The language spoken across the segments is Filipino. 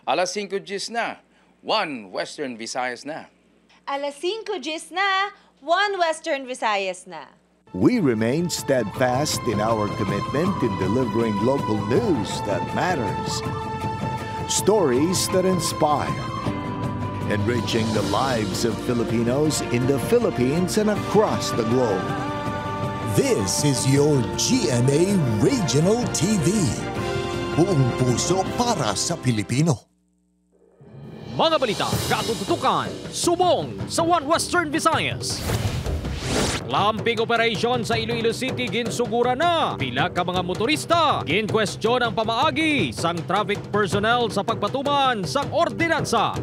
Alas 5:10 na, 1 Western Visayas na. Alas 5:10 na, 1 Western Visayas na. We remain steadfast in our commitment in delivering local news that matters. Stories that inspire. Enriching the lives of Filipinos in the Philippines and across the globe. This is your GMA Regional TV. Buong puso para sa Pilipino. Mga balita, katututukan, subong sa 1 Western Visayas. Clamping operation sa Iloilo City ginsugura na. Pila ka mga motorista ginkwestiyon ang pamaagi sang traffic personnel sa pagpatuman sang ordinansa.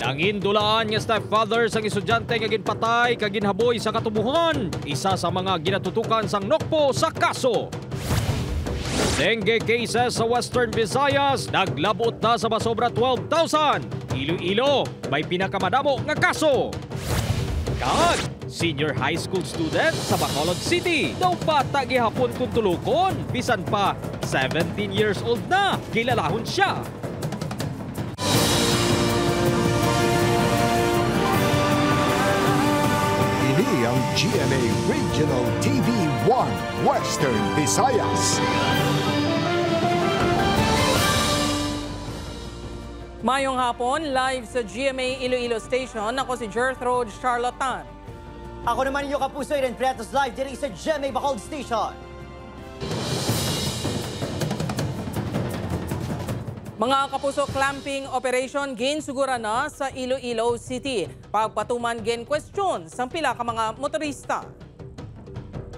Nangindulaan nga stepfather sang estudyante nga ginpatay kag ginhaboy sa katubuhan, isa sa mga ginatutukan sang nokpo sa kaso. Dengue cases sa Western Visayas naglabot na sa masobra 12,000. Iloilo may pinakamadamo nga kaso. Kag senior high school student sa Bacolod City daw bata gihapon kung tulukon, bisan pa 17 years old na, kilalahon siya. Ini ang GMA Regional TV 1 Western Visayas. Mayong hapon, live sa GMA Iloilo Station. Ako si Gertrude Charlatan. Ako naman yung kapuso, Irene Pretos, live diri sa GMA Bacolod Station. Mga kapuso, clamping operation ginsugura na sa Iloilo City. Pagpatuman gen question sang pila ka mga motorista.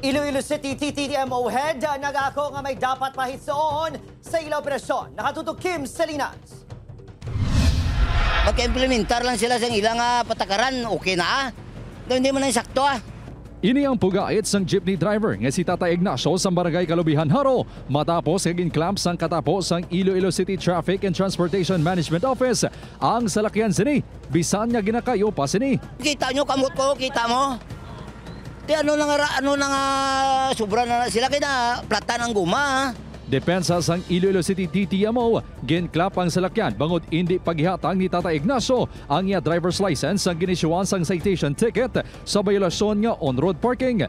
Iloilo City TTDMO head nag-ako nga may dapat pahitsoon sa ila operasyon. Nakatutok Kim Salinas. Magka-implementar lang sila sa ilang patakaran, okay na hindi mo na sakto Ini ang pugait sang jeepney driver nga si Tata Ignacio sa Barangay Kalubihan Haro matapos kaging clamp sang katapos sang Iloilo City Traffic and Transportation Management Office ang salakyan sini bisan nga ginakayo pa sini. Kita nyo kamot ko, kita mo? Di ano na nga sobra na sila kaya plata ng guma. Depensa sang Iloilo City TTMO, ginklap ang salakyan bangod hindi paghihatang ni Tata Ignacio ang iya driver's license ang ginisyuan sang citation ticket sa bayolasyon nga on-road parking.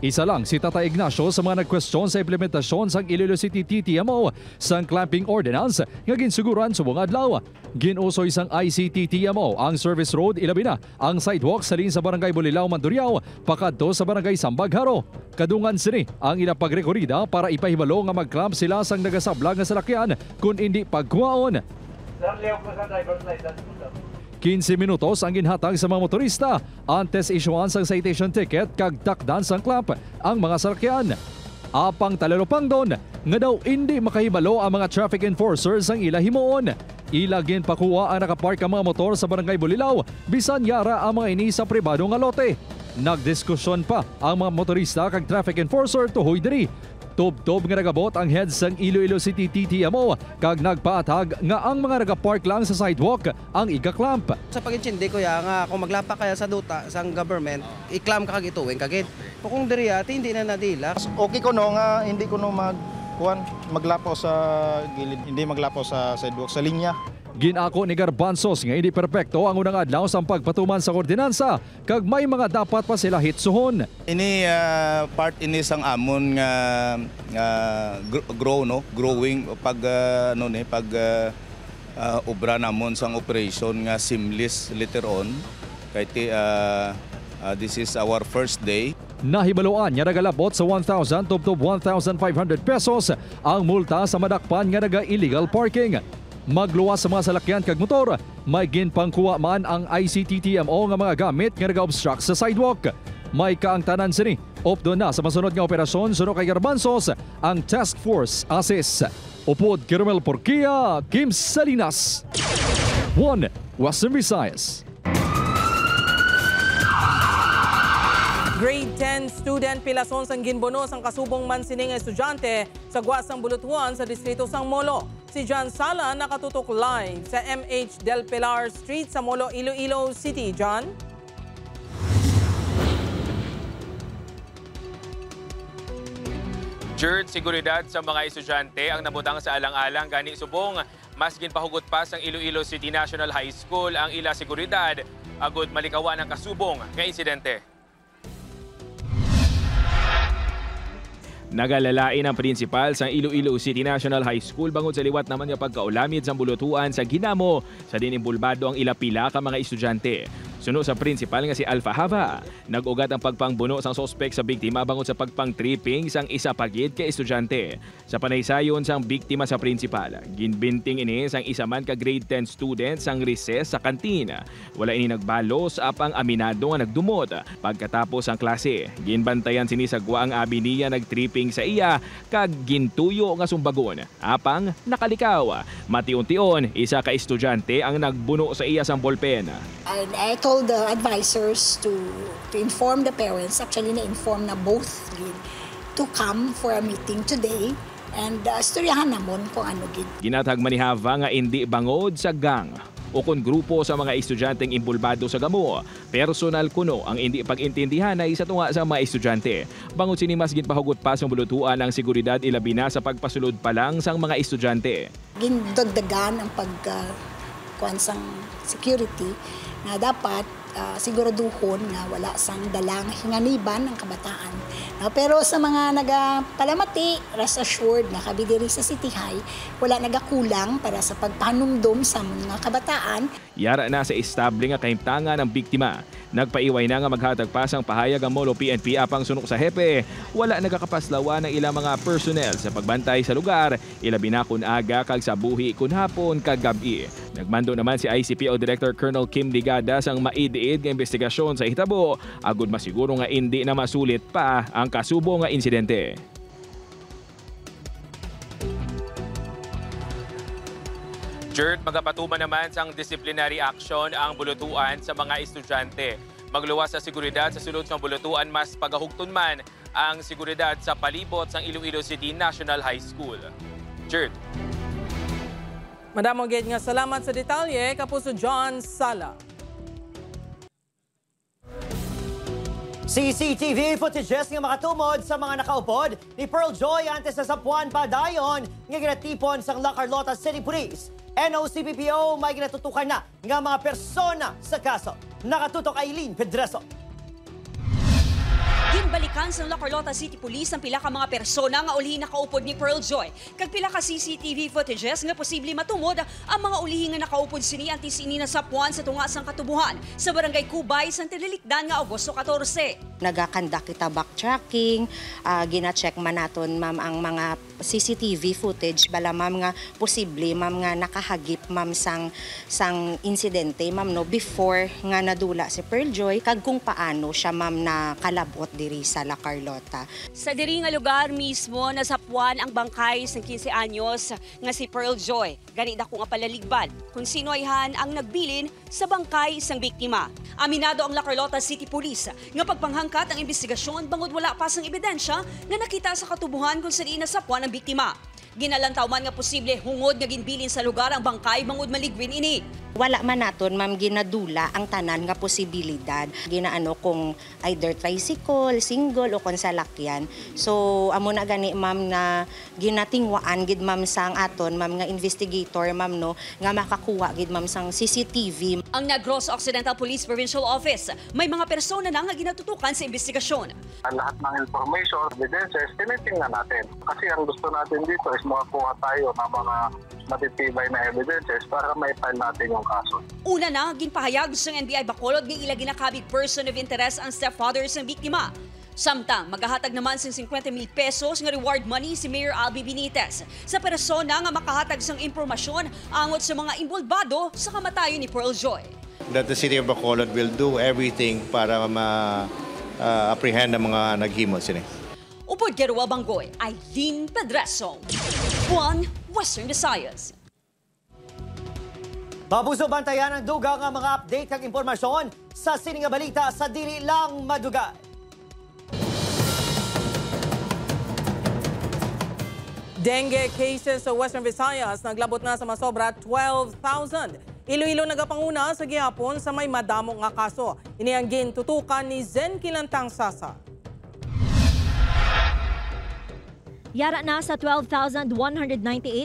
Isa lang si Tata Ignacio sa mga nagkwestiyon sa implementasyon sang Iloilo City TTMO sang clamping ordinance nga ginsuguran sa buong adlaw. Ginusoy sang ICTTMO ang service road ilabi na ang sidewalk sa lin sa Barangay Bulilao, Mandurriao pakadto sa Barangay Sambagharo. Kadungan sini ang inapagrekorida para ipahibalo nga mag-clamp sila sang nagasablag nga salakyan kung hindi pagkuhaon. 15 minutos ang ginhatag sa mga motorista antes issuance ang citation ticket kag takdan sang clamp ang mga salakyan. Apang talalupang doon nga daw hindi makahibalo ang mga traffic enforcers ang ila himuon. Ila ginpakuha ang nakapark ang mga motor sa Barangay Bulilao bisan yara ang mga ini sa pribado nga lote. Nagdiskusyon pa ang mga motorista kag traffic enforcer tuhoy diri. Tob-tob nga nagabot ang heads sang Iloilo City TTMO kag nagpaatag nga ang mga nagapark lang sa sidewalk ang iga-clamp. Sa pag-intindi ko nga kung maglapa kaya sa duta sang government, i-clamp ka kag ituwing kagid. Kung diri ati hindi na nadila. Okay ko no nga hindi ko no maglapaw sa gilid, hindi maglapaw sa sidewalk sa linya. Ginako ni Garbanzos nga hindi perpekto ang unang adlaw sa pagpatuman sa ordinansa kag may mga dapat pa sila hitsuhon. Ini part ini sang amon nga growing pag obra namon sang operation nga seamless later on kay this is our first day. Nahibaluan nga nagalabot sa 1,000 to 1,500 pesos ang multa sa madakpan nga naga-illegal parking. Magluwas sa mga salakyan kag motor, may ginpangkuha man ang ICTTMO nga mga gamit nga naga-obstruct sa sidewalk. May kaangtanan sini, opdo na sa masunod nga operasyon suno kay Garbanzos ang Task Force Assist. Upod Kirmel Porquia, Kim Salinas. 1 Western Visayas. Grade 10 student pilason sang ginbonos ang kasubong man sining estudyante sa Guasang Bulutuan sa distrito sang Molo. Si John Sala nakatutok live sa MH Del Pilar Street sa Molo, Iloilo City. John? Seguridad sa mga estudyante ang nabutang sa alang-alang gani subong Mas ginpahugot pa sang Iloilo City National High School ang ila seguridad agud malikawan ang kasubong nga insidente. Nagalalain ang prinsipal sa Iloilo City National High School bangod sa liwat naman nga pagkaulamid sa bulutuan sa ginamo sa dinimbulbado ang ilapila ka mga estudyante. Suno sa prinsipal nga si Alpha Hava, nag-ugat ang pagpangbuno sang sospek sa biktima bangod sa pagpang-tripping sang isa pagid ka estudyante. Sa panaysayon sang biktima sa prinsipal, ginbinting ini sang isa man ka grade 10 student sang recess sa kantina. Wala ini nagbalos apang aminado nga nagdumot. Pagkatapos ang klase, ginbantayan sini sagwa ang abi niya nagtripping sa iya kag gintuyo nga sumbagon. Apang nakalikaw. Matiun-tion, isa ka estudyante ang nagbuno sa iya sang ballpen. And I told the advisors to inform the parents, actually na-inform na both to come for a meeting today and istoryahan namon kung ano gid. Ginatag man ni Hava nga hindi bangod sa gang o kon grupo sa mga estudyanteng imbulbado sa gamo. Personal kuno ang hindi pag-intindihan ay sa tunga sa mga estudyante. Bangod sini mas ginpahugot pa sa bulutuan ang seguridad ilabi na sa pagpasulod pa lang sang mga estudyante. Gindagdagan ang sang security na dapat siguraduhon na wala sang dalang hinganiban ng kabataan. Pero sa mga nagapalamati, rest assured na kabidiri sa City High, wala nagakulang para sa pagpanumdum sa mga kabataan. Yara na sa estable nga kahimtangan ng biktima. Nagpaiway na nga maghatag pa sang pahayag ang Molo PNP apang sunok sa hepe. Wala nagakapaslawa ng ilang mga personnel sa pagbantay sa lugar, ilabi na kun aga kag sa buhi kun hapon kag gabi. Nagmando naman si ICPO Director Colonel Kim Ligada sang maidiid nga investigasyon sa hitabo, agud masiguro nga hindi na masulit pa ang kasubo nga insidente. Jert, magapatuman naman sang disciplinary action ang bulutuan sa mga estudyante. Magluwas sa seguridad sa sulod ng bulutuan mas pagahugton man ang seguridad sa palibot sang Iloilo City National High School. Jert. Madamong gid nga salamat sa detalye kapuso John Sala. CCTV footages nga makatumod sa mga nakaupod ni Pearl Joy antes sa Sapuan Padayon nga ginatipon sa La Carlota City Police. NOCPPO may ginatutukan na nga mga persona sa kaso. Nakatutok Aileen Pedreso. Ginbalikan sa La Carlota City Police ang pila ka mga persona nga ulihi nakaupod ni Pearl Joy. Kag pila ka CCTV footages nga posible matumod ang mga ulihi nga nakaupod sini antes ini na Sapuan sa tunga sang katubuhan sa Barangay Kubay, San Tililikdan nga Agosto 14. Nagakanda kita backtracking, gina-check man naton ma'am ang mga CCTV footage bala ma'am nga posible ma'am nga nakahagip ma'am sang insidente ma'am no before nga nadula si Pearl Joy kag kung paano siya ma'am na kalabot diri sa La Carlota. Sa diri nga lugar mismo nasapuan ang bangkay sang 15 anyos nga si Pearl Joy. Gani dako nga palaligban kung sino ayhan ang nagbilin sa bangkay sang biktima. Aminado ang La Carlota City Police nga pagpanghangkat ang investigasyon bangod wala pa sang ebidensya nga nakita sa katubuhan kung saan nasapuan ang biktima. Ginalantaw man nga posible hungod nga ginbilin sa lugar ang bangkay bangod maligwin ini. Wala man naton ma'am ginadula ang tanan nga posibilidad. Ginaano kung either tricycle, single o kung salakyan. So amo na gani ma'am na ginatingwaan gid ma'am sang aton ma'am nga investigator ma'am no nga makakuha gid ma'am sang CCTV. Ang Negros Occidental Police Provincial Office may mga persona na nga ginatutukan sa investigasyon. Ang lahat ng information, evidences, tinitingnan natin. Kasi ang gusto natin dito is makakuha tayo ng mga matitibay na evidences para mai-file natin yung kaso. Una na, ginpahayag sa NBI Bacolod ng ilang ginakabig person of interest ang stepfather ng biktima. Samtang, maghahatag naman ng 50,000 pesos nga reward money si Mayor Albi Benitez sa persona nga makahatag sang impormasyon angot sa mga involvado sa kamatayon ni Pearl Joy. That the City of Bacolod will do everything para ma-apprehend ang mga naghimol sila. Upod Geruel Bangoy, Aileen Pedreso, One Western Visayas. Mabuso bantayan ang dugang ang mga update kag impormasyon sa sining nga balita sa dili lang madugay. Dengue cases sa Western Visayas naglabot na sa masobra 12,000. Iloilo nagapanguna sa gihapon sa may madamo nga kaso. Ini ang gintutukan ni Zen Kilantang Sasa. Yara na sa 12,198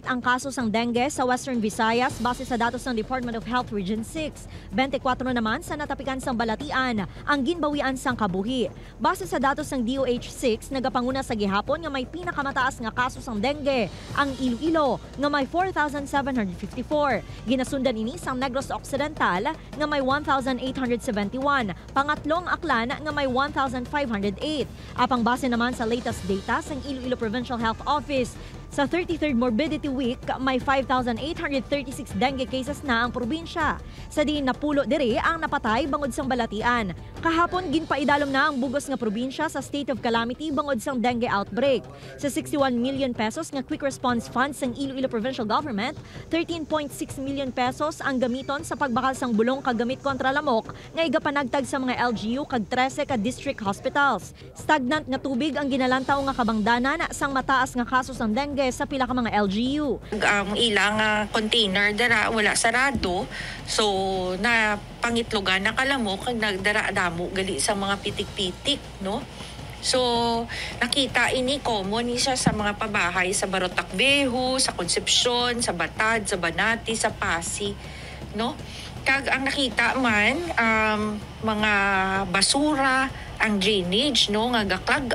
ang kaso ng dengue sa Western Visayas base sa datos ng Department of Health Region 6. 24 naman sa natapikan sang Balatian ang ginbawian sang kabuhi. Base sa datos ng DOH-6, nagapanguna sa gihapon nga may pinakamataas nga kaso ng dengue ang Iloilo nga may 4,754. Ginasundan ini sang Negros Occidental nga may 1,871. Pangatlong Aklan nga may 1,508. Apang base naman sa latest data sang Iloilo Provincial Health Office, sa 33rd Morbidity Week, may 5,836 dengue cases na ang probinsya. Sa diin napulo diri ang napatay bangod sang Balatian. Kahapon ginpaidalom na ang bugos nga probinsya sa state of calamity bangod sang dengue outbreak. Sa 61 million pesos nga quick response funds sang Iloilo Provincial Government, 13.6 million pesos ang gamiton sa pagbakal sang bulong kagamit kontra lamok nga igapanagtag sa mga LGU kag 13 ka district hospitals. Stagnant nga tubig ang ginalantaw nga kabangdanan sang mataas nga kaso sang dengue sa pila ka mga LGU. Ang ilang container dara wala sarado, so na pangitlogan na kalamok kag nagdara damo gali sa mga pitik-pitik, no? So nakita ini common siya sa mga pabahay sa Barotac-Beho, sa Concepcion, sa Batad, sa Banati, sa Pasig, no? Kag ang nakita man mga basura, ang drainage, no, nga gaklag.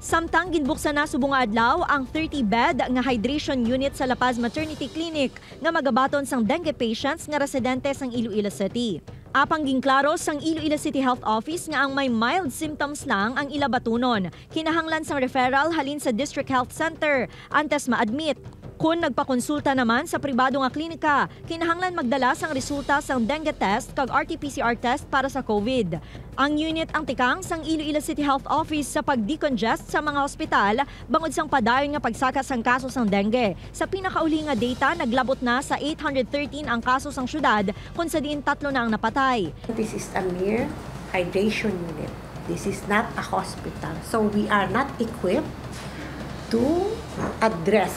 Samtang ginbuksan na subong adlaw ang 30-bed nga hydration unit sa La Paz Maternity Clinic nga magabaton sang dengue patients nga residente sang Iloilo City. Apang ginklaro sang Iloilo City Health Office nga ang may mild symptoms lang ang ilabatunon. Kinahanglan sang referral halin sa District Health Center antes ma-admit. Kung nagpakonsulta naman sa pribado nga klinika, kinahanglan magdala sang resulta sang dengue test kag RT-PCR test para sa COVID. Ang unit ang tikang sang Iloilo City Health Office sa pag-decongest sa mga ospital bangod sang padayon nga pagsaka sang kaso sang dengue. Sa pinakauli nga data, naglabot na sa 813 ang kaso sang syudad kung sa diin 3 na ang napatay. This is a mere hydration unit. This is not a hospital. So we are not equipped to address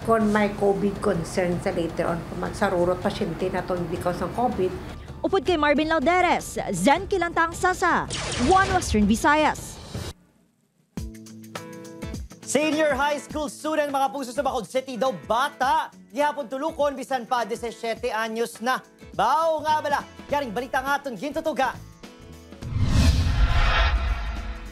kung may COVID concern sa later on kung magsarurot pasyente na to because ng COVID. Upod kay Marvin Lauderes, Zen Kilantang Sasa, One Western Visayas. Senior high school student mga puso sa Bacolod City daw bata. Gihapon tulukon bisan pa 17 anyos na. Bao nga bala, yaring balita nga itong gintutuga.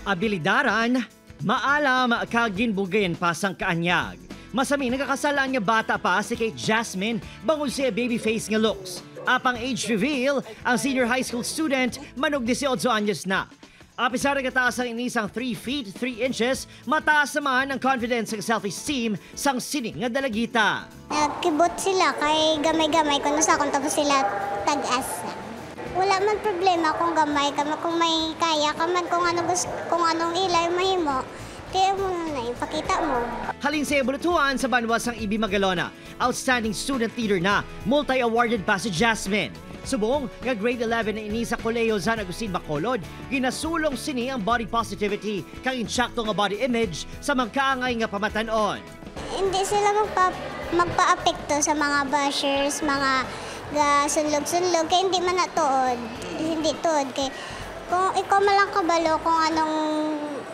Abilidaran, maalam kaginbugayan pa sang kaanyag. Masami nagkakasalaan nga bata pa si Kate Jasmine bangod siya baby face nga looks. Apang age reveal, ang senior high school student manog 18 anyos na. Apisar nga taas ang inisang 3 feet 3 inches, mataas naman ang confidence sa self-esteem sang sining nga dalagita. Nagkibot sila kay gamay-gamay kung nasa akong tapos sila tag-as. Wala man problema kung gamay ka, kung may kaya ka man, kung anong ilay mahimo. Kaya mo na ipakita mo. Halin sa ebulutuan sa banwas ang Ibi Magalona, outstanding student leader na, multi-awarded pa si Jasmine. Subong, nga grade 11 na ini sa Colegio San Agustin Bacolod, ginasulong sini ang body positivity kang insakto nga body image sa magkaangay nga pamatanon. Hindi sila magpa-apekto sa mga bashers, mga sunlog-sunlog, kaya hindi man natuod. Hindi tuod. Kaya kung ikaw malang kabalo kung anong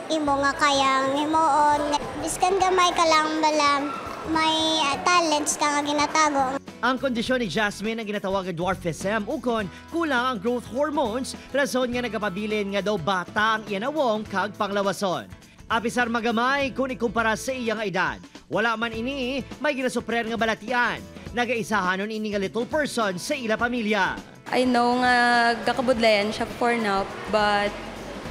imo nga kayang himoon, biskan gamay ka lang bala, may talents ka nga ginatago. Ang kondisyon ni Jasmine ang ginatawag dwarfism ukon kulang ang growth hormones, rason nga nagapabilin nga daw bata ang iyanawong kag panglawason. Apisar magamay kung ikumpara sa iyang edad. Wala man ini, may ginasuprer nga balatian. Nagaisahanon ini nga little person sa ila pamilya. I know nga kakabudlayan siya for now, but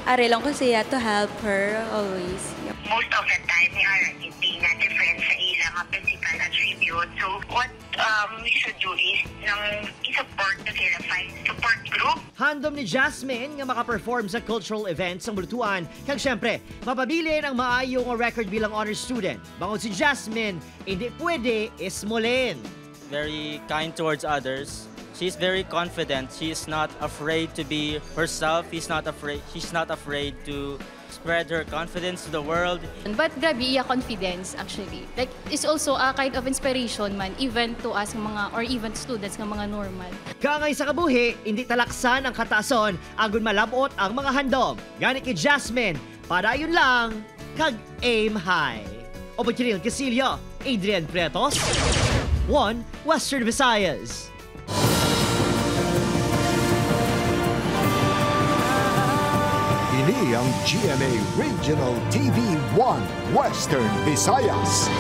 are lang ko siya to help her always. Most of the time, hindi na different sa ilang physical attribute. So, what we should do is i-support na sila, find support group. Handom ni Jasmine nga makaperform sa cultural events sa Bulutuan. Kag syempre, mapabilin ang maayong record bilang honor student. Bangod si Jasmine, hindi pwede ismulin. Very kind towards others. She's very confident. She's not afraid to be herself. She's not afraid to spread her confidence to the world. But grabe iya confidence actually. Like it's also a kind of inspiration man even to us mga or even students ng mga normal. Kangay sa kabuhi, hindi talaksan ang katason agon malabot ang mga handom. Gani kay Jasmine, padayon lang kag aim high. O Kiril Casillo, Adrian Pretos, 1 Western Visayas. Ini ang GMA Regional TV 1 Western Visayas.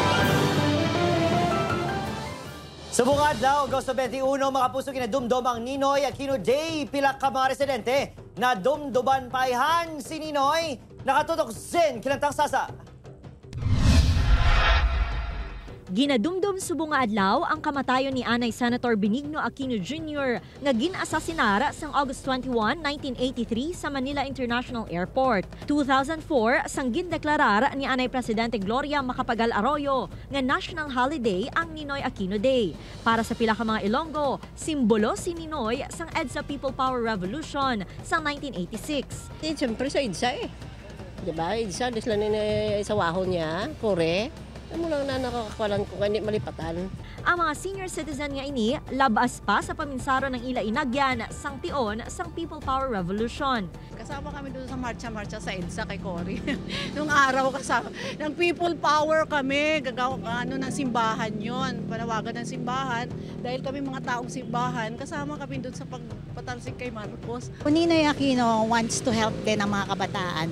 Sa bungad daw, Agosto 21, mga puso kinadumdom ang Ninoy Aquino Day. Pila ka mga residente na dumduban paihan si Ninoy. Nakatutok Zen Kilantang Sasa. Ginadumdum subong nga adlaw ang kamatayon ni Anay Senator Benigno Aquino Jr. nga ginasasinara sang August 21, 1983 sa Manila International Airport. 2004 sang gindeklarar ni Anay Presidente Gloria Macapagal Arroyo nga national holiday ang Ninoy Aquino Day. Para sa pila ka mga Ilonggo, simbolo si Ninoy sang EDSA People Power Revolution sang 1986. Siyempre sa EDSA Diba? EDSA, disla na sa wahon niya, kore. Amo lang na nakakakualan ko kanit malipatan. Ang mga senior citizen nga ini, labas pa sa paminsaro ng ila inagyan sang tion sang People Power Revolution. Kasama kami doon sa marcha-marcha sa EDSA kay Cory. Nung araw kasama, ng People Power kami, gagawa ng simbahan yon, panawagan ng simbahan. Dahil kami mga taong simbahan, kasama kami doon sa pagpatalsik kay Marcos. Ninoy Aquino wants to help din ang mga kabataan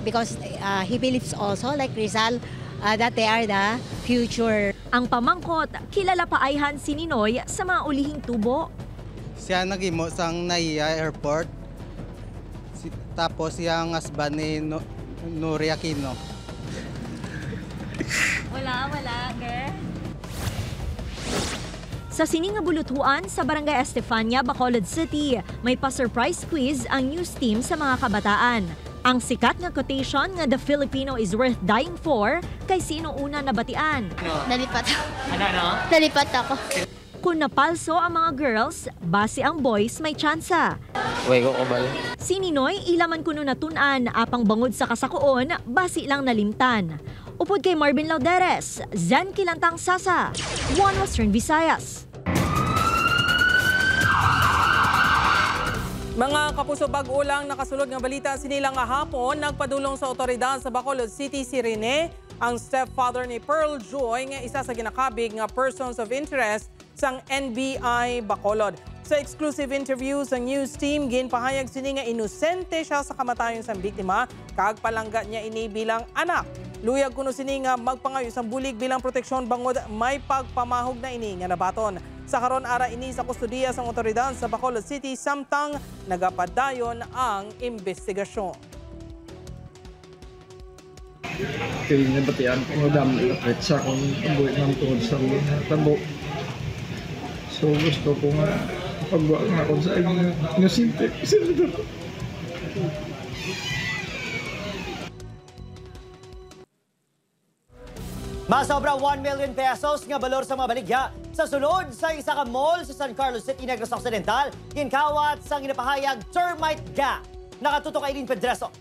because he believes also, like Rizal, that they are the future. Ang pamangkot, kilala pa ayhan si Ninoy sa mga ulihing tubo. Siya nagimo sang Naiya Airport. Tapos siyang husband ni Nuri Aquino. Wala, girl. Sa sining nga buluthuan sa Barangay Estefania, Bacolod City, may pa-surprise quiz ang news team sa mga kabataan. Ang sikat nga quotation nga the Filipino is worth dying for, kay sino una nabatian? Nalipat ako. Nalipat ako. Kung napalso ang mga girls, base ang boys may tsansa. Si Ninoy, ilaman kuno natunan, apang bangod sa kasakuon, base lang nalimtan. Upod kay Marvin Lauderes, Zen Kilantang Sasa, 1 Western Visayas. Mga kapuso, bag-o lang nakasulod nga balita sinilang nga hapon, nagpadulong sa otoridad sa Bacolod City si Rene, ang stepfather ni Pearl Joy nga isa sa ginakabig nga persons of interest sang NBI Bacolod. Sa exclusive interview sa news team, ginpahayag sini nga inosente siya sa kamatayon sang biktima, kag palangga niya ini bilang anak. Luyag kuno sini nga magpangayo sang bulig bilang proteksyon bangod may pagpamahog na ini nga nabaton. Sa karon ara ini sa kustudiya sang otoridad sa Bacolod City samtang nagapadayon ang investigasyon. Kaya nga batian ko nga dami sa kung tamboy ng tuhod sa tabo. So gusto ko nga pagbuwa nga ako sa nga simple. Masobra 1 million pesos nga balor sa mga baligya sa sulod sa isa ka mall sa San Carlos City, Negros Occidental, ginkawat sang ginapahayag termite gang. Nakatutok kay Irene Pedreso.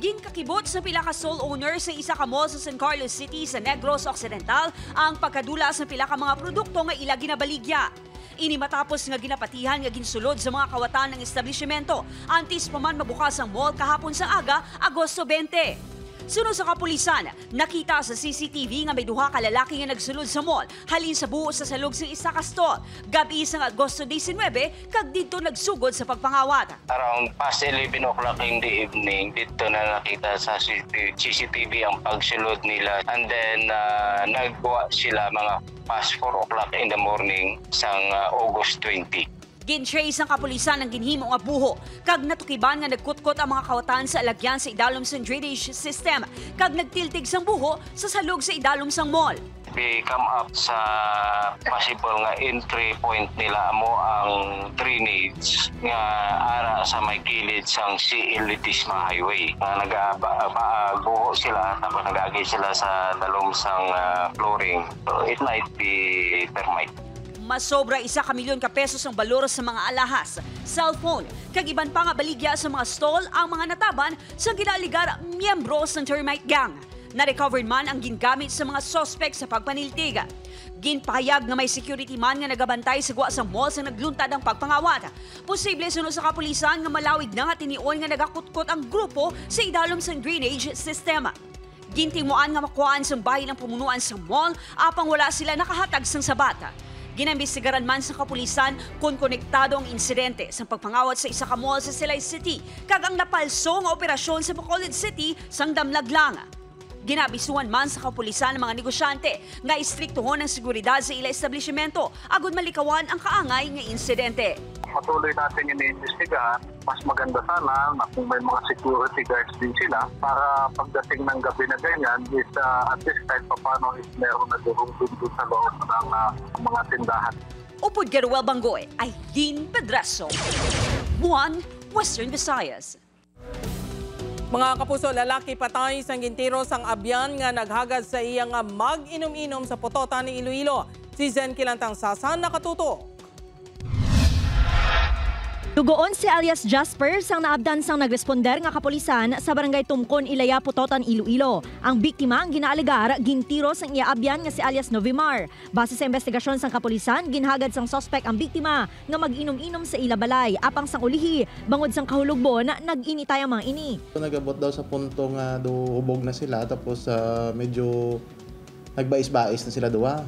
Ginkakibot sa pila ka sole owner sa isa ka mall sa San Carlos City sa Negros Occidental ang pagkadula sa pila ka mga produkto nga ila ginabaligya. Ini matapos nga ginapatihan nga ginsulod sa mga kawatan ng establishmento antes pa man mabukas ang mall kahapon sa aga, Agosto 20. Sunod sa kapulisan, nakita sa CCTV nga may duha ka lalaki nga nagsulod sa mall halin sa buo sa salog sa isa ka stall. Gabi sa Agosto 19 kag dito nagsugod sa pagpangawat. Around past 11 o'clock in the evening, dito na nakita sa CCTV ang pagsulod nila. And then nagbuwa sila mga past 4 o'clock in the morning sang August 20. Gin-trace ang kapulisan ng ginhimo nga buho, kag natukiban nga nagkutkot ang mga kawatan sa alagyan sa idalom sang drainage system, kag nagtiltig sang buho sa salog sa idalom sang mall. We come up sa possible nga entry point nila mo ang drainage nga ara sa may kilid sang CL Litisma Highway. Nag-buho sila, tapos nag-agi sila sa dalom sang flooring. So it might be termite. Masobra 1 milyon ka pesos ang balor sa mga alahas, cellphone, kag iban pa nga baligya sa mga stall ang mga nataban sa ginaligar miyembro sa termite gang. Na-recovered man ang gingamit sa mga suspect sa pagpaniltiga. Ginpahayag nga may security man nga nagabantay sa guwa sa mall sa nagluntad ang pagpangawat. Posible sunod sa kapulisan nga malawig na nga tinion nga nagakutkot ang grupo sa idalom sa drainage sistema. Gintimuan nga makuhaan sa bahay ng pumunuan sa mall apang wala sila nakahatag sang sabata. Ginambisigaran man sa kapulisan kung konektado ang insidente sa pagpangawat sa isa ka mall sa Silay City kag ang napalso nga operasyon sa Bacolod City sang Damlaglanga. Ginabisuan man sa kapulisan ng mga negosyante nga istriktuhon ang seguridad sa ila establishmento agud malikawan ang kaangay nga insidente. Patuloy natin iniimbestigahan. Mas maganda sana na kung may mga security guards din sila para pagdating ng gabi na ganyan is at least kahit paano is meron na durungtun doon sa loob ng mga tindahan. Upod Garuel Bangoy, Aileen Pedraso, One Western Visayas. Mga kapuso, lalaki patay sang gintiros ang abyan nga naghagad sa iyang mag-inom-inom sa Pototan ng Iloilo. Si Zen Kilantang Sasa nakatuto. Dugoon si alias Jasper sang naabdan sang nagresponder nga kapulisan sa barangay Tumkon, Ilaya, Pototan, Iloilo. Ang biktima ang ginaalegar gintiros ang iaabyan nga si alias Novimar. Base sa investigasyon sang kapulisan, ginhagad sang suspect ang biktima nga mag-inom-inom sa ilabalay apang sang ulihi bangod sang kahulugbon nag-initay ang mga ini. Nagabot daw sa punto nga hubog na sila tapos medyo nagbais-bais na sila duwa.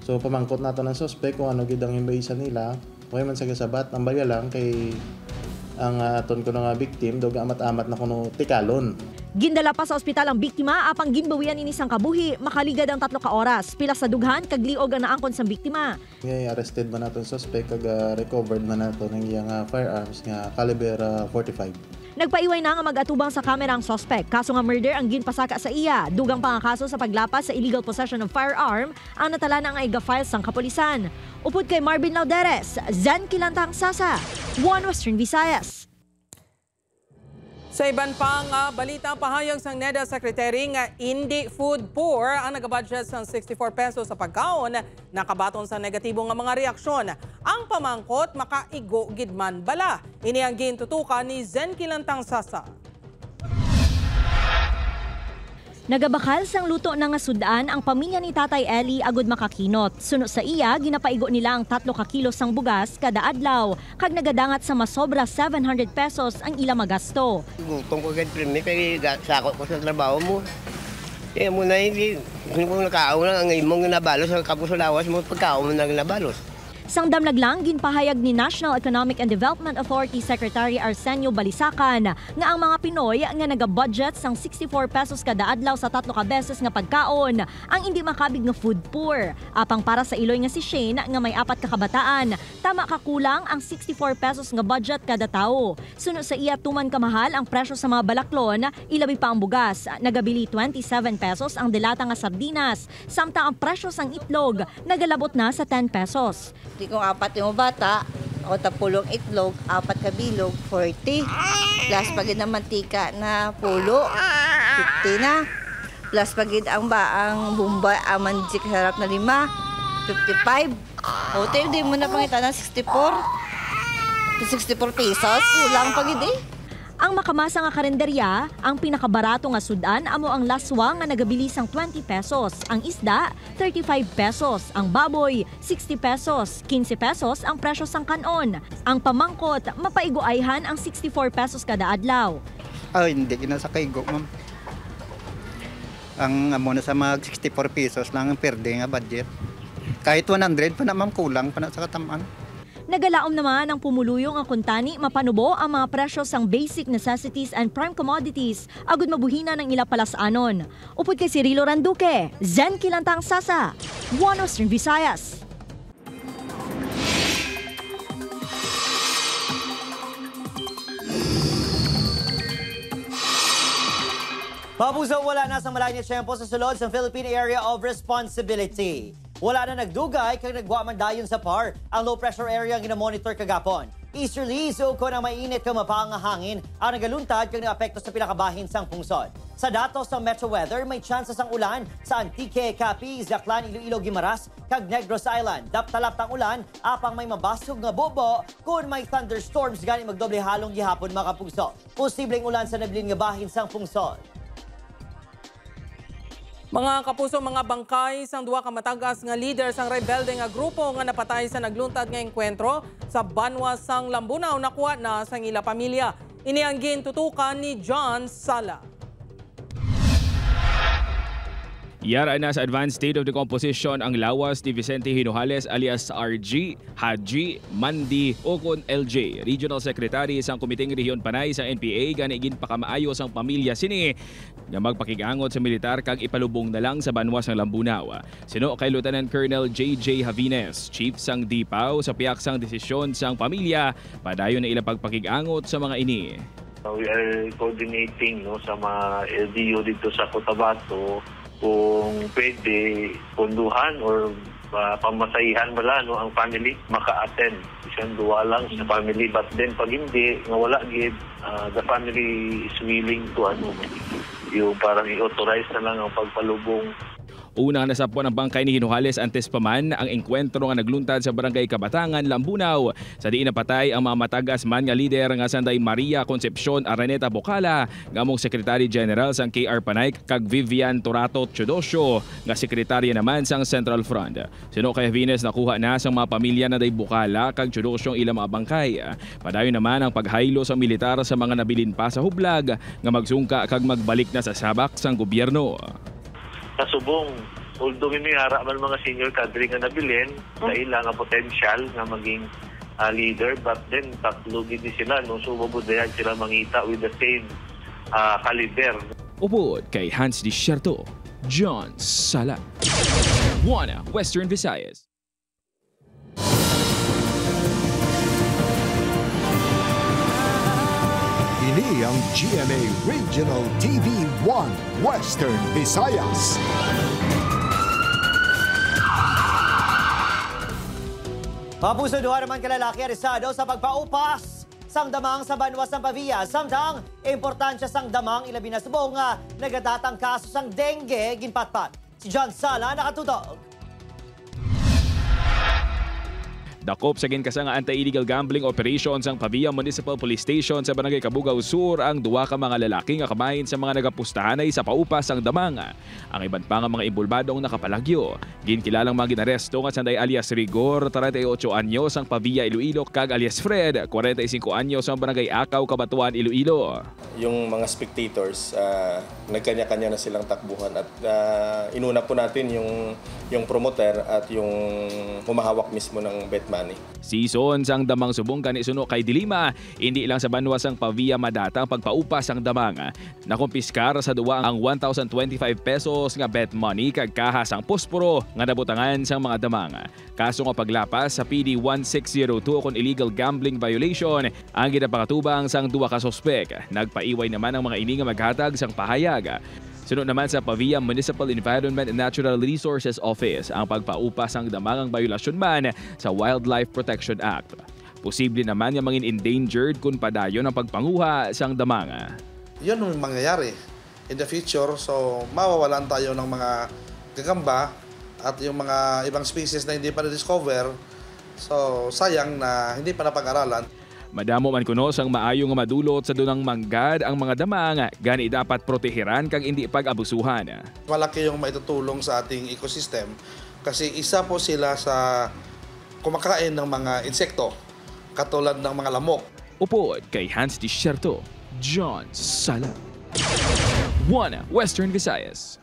So pamangkot nato ng suspect kung ano gid ang imbaisan nila. Okay man sa kasabat, ang balya lang kay ang aton ko nga victim, doga amat-amat na kuno tikalon. Gindala pa sa ospital ang biktima apang ginbawian ini sang kabuhi, makaligad ang 3 ka oras. Pila sa dughan kag liog ang naangkon sang biktima. Ngay arrested man naton suspect kag recovered man nato ng iyang firearms nga caliber 45. Nagpaiway na nga mag-atubang sa kamera ang suspect. Kaso nga murder ang ginpasaka sa iya. Dugang pa nga kaso sa paglapas sa illegal possession of firearm ang natala na ang iga-file sang kapulisan. Upod kay Marvin Lauderes, Zen Kilantang Sasa, One Western Visayas. Sa iban pang balita, pahayag sang NEDA Secretary nga hindi food poor ang nagabudget sang 64 pesos sa pagkaon, nakabaton sa negatibong nga mga reaksyon. Ang pamangkot makaigo gidman bala. Ini ang gintutukan ni Zen Kilantang Sasa. Nagabakal sang luto na nga sudan ang pamilya ni Tatay Eli agud makakinot. Suno sa iya, ginapaigo nila ang 3 ka kilo sang bugas kada adlaw. Kag nagadangat sa masobra 700 pesos ang ila magasto. Gutom ko agad primi kay sakot ko sa trabaho mo. Kaya mo na hindi kung nakaon ang imong nabalos sa kapusulawas mo pagkaon mo na nabalos. Sang damlaglang ginpahayag ni National Economic and Development Authority Secretary Arsenio Balisacan nga ang mga Pinoy nga naga-budget sang 64 pesos kada adlaw sa 3 ka beses nga pagkaon ang hindi makabig nga food poor. Apang para sa Iloy nga si Shane nga may 4 ka kabataan, tama kakulang ang 64 pesos nga budget kada tawo. Suno sa iya tuman kamahal ang presyo sa mga balaklon, ilabi pa ang bugas. Nagabili 27 pesos ang dilata nga sardinas, samtang ang presyo sang itlog nagalabot na sa 10 pesos. Di kung 4 yung bata, o tapulong itlog, 4 ka bilog, 40. Plus pagid ang mantika na pulo, 50 na. Plus pagid ang baang bumba, ang manjik sarap na 5, 55. O tayo, di mo na pangita ng 64. 64 pesos, kulang pagid eh. Ang makamasa nga karenderya, ang pinakabarato nga sudan amo ang laswa nga nagabili sang 20 pesos, ang isda 35 pesos, ang baboy 60 pesos, 15 pesos ang presyo sang kanon. Ang pamangkot mapaigoayhan ang 64 pesos kada adlaw. Hindi kinasakaigo, ma'am. Ang amo na sa mag 64 pesos lang ang perde nga budget. Kahit 100 pa na, ma'am, kulang pa na sa katamaan. Nagalaom naman ang pumuluyong ang kuntani mapanubo ang mga presyo sang basic necessities and prime commodities agud mabuhina ng ila palasanon. Upod kay Cirilo Randuque, Zen Kilantang Sasa, One Western Visayas. Pabuso, wala na sa Malaya Tiyempo sa sulod sa Philippine Area of Responsibility. Wala na nagdugay kag nagwaman dayon sa PAR ang low pressure area ginamonitor kagapon. Easterly, so ko na mainit ka mapaang hangin ang nagaluntad kag naapekto sa pinakabahin sang pungsod. Sa datos ng Metro Weather, may tsansa sang ulan sa Antique, Capiz, Aklan, Iloilo, Guimaras, kag Negros Island. Daptalap tang ulan, apang may mabasog nga bobo kung may thunderstorms gani magdoble halong gihapon mga kapugso. Posibleng ulan sa nablin nga bahin sang pungsod. Mga kapuso, mga bangkay sang duwa ka matagas nga leader sang rebelde nga grupo nga napatay sa nagluntad nga engkwentro sa Banwa sang Lambunaw nakuha na sang ila pamilya. Ini ang gintutukan ni John Sala. Yara na sa advanced state of decomposition ang lawas ni Vicente Hinojales alias RG, Haji, Mandi, Ocon LJ, Regional Secretary sang Komiteng Rehiyon Panay sa NPA gani ginpakamaayo sang pamilya sini nga magpakigangot sa militar kag ipalubong na lang sa Banwa sang Lambunaw. Sino kay Lieutenant Colonel JJ Javines, Chief sang DIPAW sa piyak sang desisyon sang pamilya padayon na ilang pagpakigangot sa mga ini. We are coordinating sa mga LGU dito sa Cotabato kung pwede punduhan or pamasahihan wala ang family maka-attend. Isang duwa lang sa family, but then pag hindi nga wala gid, the family is willing to yung parang i-authorize na lang ang pagpalubong. Unang nasapon ang bangkay ni Hinojales antes pa man ang engkwentro nga nagluntad sa Barangay Kabatangan, Lambunaw. Sa diin napatay ang mga matagas man nga lider nga sanday Maria Concepcion Araneta Bocala, nga among Secretary General sang KR Panay kag Vivian Torato Chodosio nga sekretarya naman sang Central Front. Sino kay Venus nakuha na sang mga pamilya na day Bocala kag Chodosio ilang mga bangkay. Padayon naman ang paghaylo sa militar sa mga nabilin pa sa hublag nga magsungka kag magbalik na sa sabak sang gobyerno. Kasubong, although may hara man mga senior cadre nga nabilin, dahil lang ang potential nga maging leader, but then tatlo gid sila no, so mabudayan sila mangita with the same caliber. Upod kay Hans Desierto, John Sala, One Western Visayas. Ini ang GMA Regional TV 1 Western Visayas. Papuso duha naman kalalaki aresado sa pagpaupas sang damang sa Banwa sang Pavia. Samtang importansya sang damang ilabi na subong nga nagadatang kaso sang dengue ginpatpat. Si John Sala nakatutog. Dakop sa ginkasa nga anti-illegal gambling operations ang Pavia Municipal Police Station sa Barangay Cabugao Sur ang duwa ka mga lalaki nga kabahin sa mga nagapustahanay sa paupas ang damang. Ang iban pa nga mga imbulbadong nakapalagyo. Ginkilalang mga ginaresto nga sanday alias Rigor, 38 anyos ang Pavia Iloilo kag alias Fred, 45 anyos ang Barangay Akaw, Cabatuan, Iloilo. Yung mga spectators, nagkanya-kanya na silang takbuhan at inuna po natin yung promoter at yung humahawak mismo ng bet money. Season sang damang subong kani suno kay Dilima, hindi lang sa Banwa sang Pavia madata ang pagpaupas ang damang. Nakumpiskar sa duwa ang 1,025 pesos nga bet money kag kaha sang posporo nga nabutangan sang mga damang. Kaso nga paglapas sa PD 1602 kon illegal gambling violation ang ginapakatubang sang duwa ka sospek. Nagpaiway naman ang mga ini nga maghatag sang pahayag. Sunod naman sa Pavia Municipal Environment and Natural Resources Office ang pagpaupas ang damangang violasyon man sa Wildlife Protection Act. Posible naman yung mga endangered kung padayon ang pagpanguha sang damanga. Yun ang mangyayari in the future. So mawawalan tayo ng mga gagamba at yung mga ibang species na hindi pa na-discover. So sayang na hindi pa napag-aralan. Madamo man kuno sang maayo nga madulot sa dunang manggad ang mga damang, gani dapat proteheran kag hindi pag-abusuhan. Malaki yung maitutulong sa ating ecosystem kasi isa po sila sa kumakain ng mga insekto katulad ng mga lamok. Upod kay Hans Desierto, John Sala, One Western Visayas.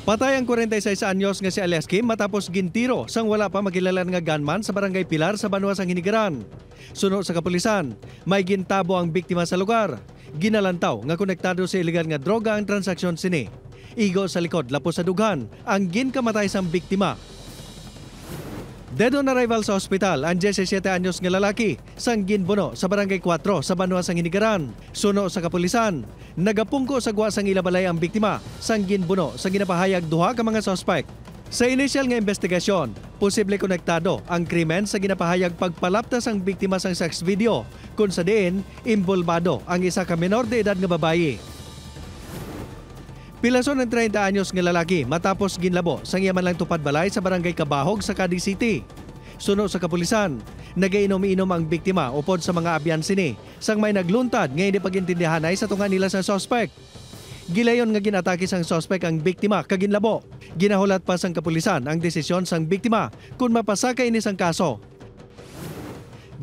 Patay ang 46 anyos nga si alias Kim matapos gintiro sang wala pa magilalan nga gunman sa Barangay Pilar sa Banwa sang Hinigaran. Suno sa kapulisan, may gintabo ang biktima sa lugar. Ginalantaw nga konektado sa illegal nga droga ang transaksyon sini. Igo sa likod lapos sa dughan ang ginkamatay sang biktima. Dead on arrival sa ospital ang 17 anyos nga lalaki sang ginbuno sa Barangay 4 sa Banwa sang Hinigaran. Suno sa kapulisan, nagapungko sa gwa sang ilabalay ang biktima sang ginbuno sa ginapahayag duha ka mga suspect. Sa initial nga investigasyon, posible konektado ang krimen sa ginapahayag pagpalaptas ang biktima sang sex video kung sa diin imbulbado ang isa ka menor de edad nga babayi. Pilason ng 30 anyos nga lalaki matapos ginlabo sang yaman lang tupad balay sa Barangay Kabahog sa Cadiz City. Suno sa kapulisan, Nagainom-inom ang biktima upod sa mga abyan sini. Sang may nagluntad nga hindi pagintindihan ay sa tunga nila sa sospek. Gilayon nga ginatake sang sospek ang biktima kaginlabo. Ginahulat pa sang kapulisan ang desisyon sang biktima kung mapasaka ini sang kaso.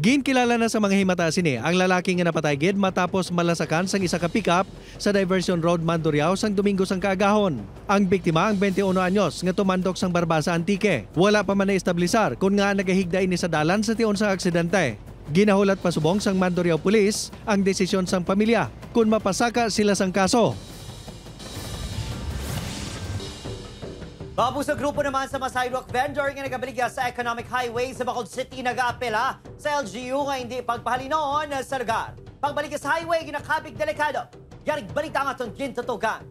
Ginkilala na sa mga himata sini ang lalaki nga napatay gid matapos malasakan sang isa ka pickup sa Diversion Road, Mandurriao sang Domingo sang kaagahon. Ang biktima ang 21 anyos nga tumandok sang Barbasa Antique. Wala pa man naestablisar kung nga nagahigda ini sa dalan sa tiyon sa aksidente. Ginahulat pa subong sang Mandurriao Police ang desisyon sang pamilya kung mapasaka sila sang kaso. Babu sa grupo naman sa mga sidewalk vendor nga nagabaligya sa Economic Highway sa Bacolod City nag-aapela sa LGU nga hindi pagpahalinoon sa lugar. Pagbaligya sa highway, ginakabig delikado. Yarig balita nga itong gintutugan.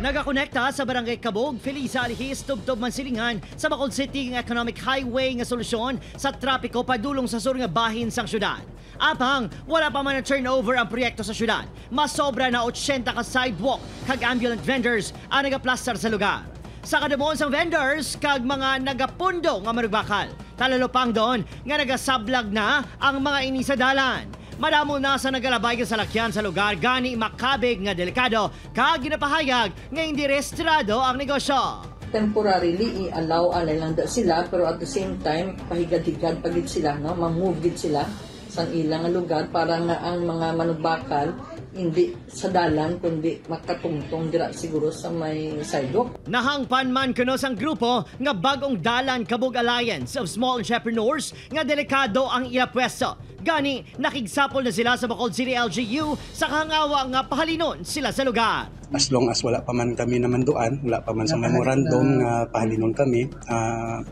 Nagakonekta sa Barangay Cabog, Feliza Alihis, Tubtob Mansilingan sa Bacolod City ng Economic Highway nga solusyon sa trapiko padulong sa sur nga bahin sang syudad. Apang wala pa man na turnover ang proyekto sa syudad. Mas sobra na 80 ka sidewalk kag ambulant vendors ang nagaplastar sa lugar. Sa kadamon sang vendors kag mga nagapundo nga manugbakal. Talalo pang doon nga nagasablag na ang mga ini sa dalan. Madamo na sa nagalabay sa lakyan sa lugar gani makabig nga delikado kag ginapahayag nga hindi restrado ang negosyo. Temporarily i-allow lang sila pero at the same time pahigad-higad pagid sila no, ma-move gid sila sa ilang lugar para nga ang mga manugbakal hindi sa dalan kundi makatungtong dira siguro sa may sidewalk. Nahangpan man kuno sang grupo nga bagong dalan Cabog Alliance of Small Entrepreneurs nga delikado ang ila pwesto. Gani nakigsapol na sila sa Bacolod City LGU sa kahangawa nga pahalinon sila sa lugar. As long as wala pa man kami namanduan, wala pa man sa memorandum nga pahalinon kami,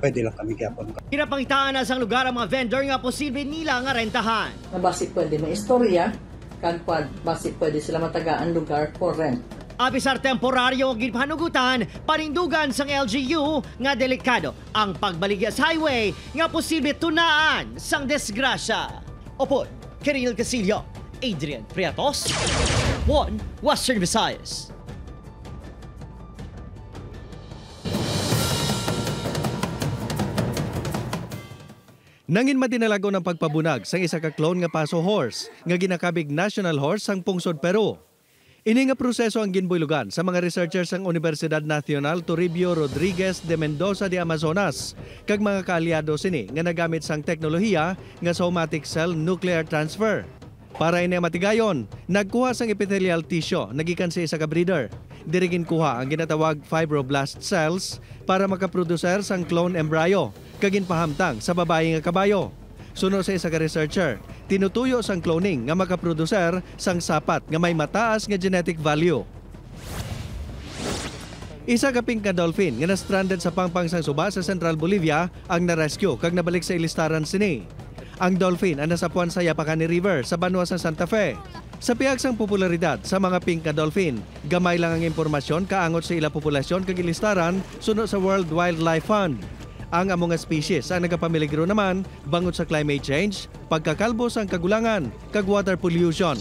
pwede lang kami gyapon. Pinapangitaan na sang lugar ang mga vendor nga posible nila nga rentahan. Na basi pwede may istorya, kag basi pwede sila matagaan lugar for rent. Abisar temporaryo ang ginpanugutan, panindugan sang LGU nga delikado ang pagbaligya sa highway nga posible tunaan sang desgrasya. Opod, Kiril Casillo, Adrian Priatos, One Western Visayas. Nangin madinalago ng pagpabunag sa isa ka clone nga Paso Horse nga ginakabig National Horse sang Pungsod, Peru. Ini nga proseso ang ginbuylugan sa mga researchers sang Universidad Nacional Toribio Rodriguez de Mendoza de Amazonas kag mga kaalyado sini nga nagamit sang teknolohiya nga somatic cell nuclear transfer. Para ini matigayon, nagkuha sang epithelial tissue nagikan sa isa ka breeder. Dirigin kuha ang ginatawag fibroblast cells para makaproducer sang clone embryo kag ginpahamtang sa babae nga kabayo. Suno sa isa ka researcher, tinutuyo sang cloning nga makaproducer sang sapat nga may mataas nga genetic value. Isa ka pink nga dolphin nga na-stranded sa pangpang sang suba sa Central Bolivia ang na-rescue kag nabalik sa ilistaran sini. Ang dolphin ang nasapuan sa Yapacani River sa Banwa sa Santa Fe. Sa pihag sang popularidad sa mga pink nga dolphin, gamay lang ang impormasyon kaangot sa ila populasyon kag ilistaran suno sa World Wildlife Fund. Ang among species ang nagapamiligro naman bangot sa climate change, pagkakalbo sang kagulangan, kag water pollution.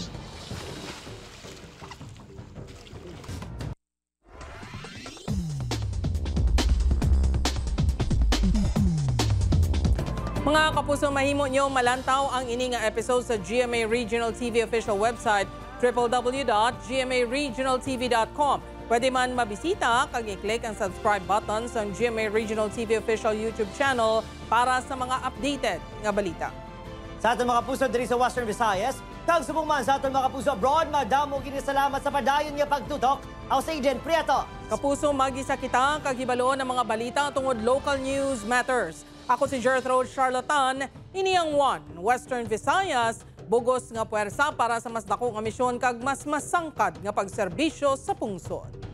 Mga kapuso, mahimo nyo malantaw ang ini nga episode sa GMA Regional TV official website www.gmaregionaltv.com. Pwede man mabisita kag i-click ang subscribe button sa GMA Regional TV official YouTube channel para sa mga updated nga balita. Sa aton mga kapuso diri sa Western Visayas, kag subong man sa aton mga kapuso abroad, madamo kini salamat sa padayon nga pagtutok. Ako sa Adrian Priatos. Kapuso, magisa kita kag hibaloon ng mga balita tungod local news matters. Ako si Gertrude Charlatan, ini ang One Western Visayas, bugos nga puwersa para sa mas dako nga misyon kag mas masangkad nga pagserbisyo sa pungsod.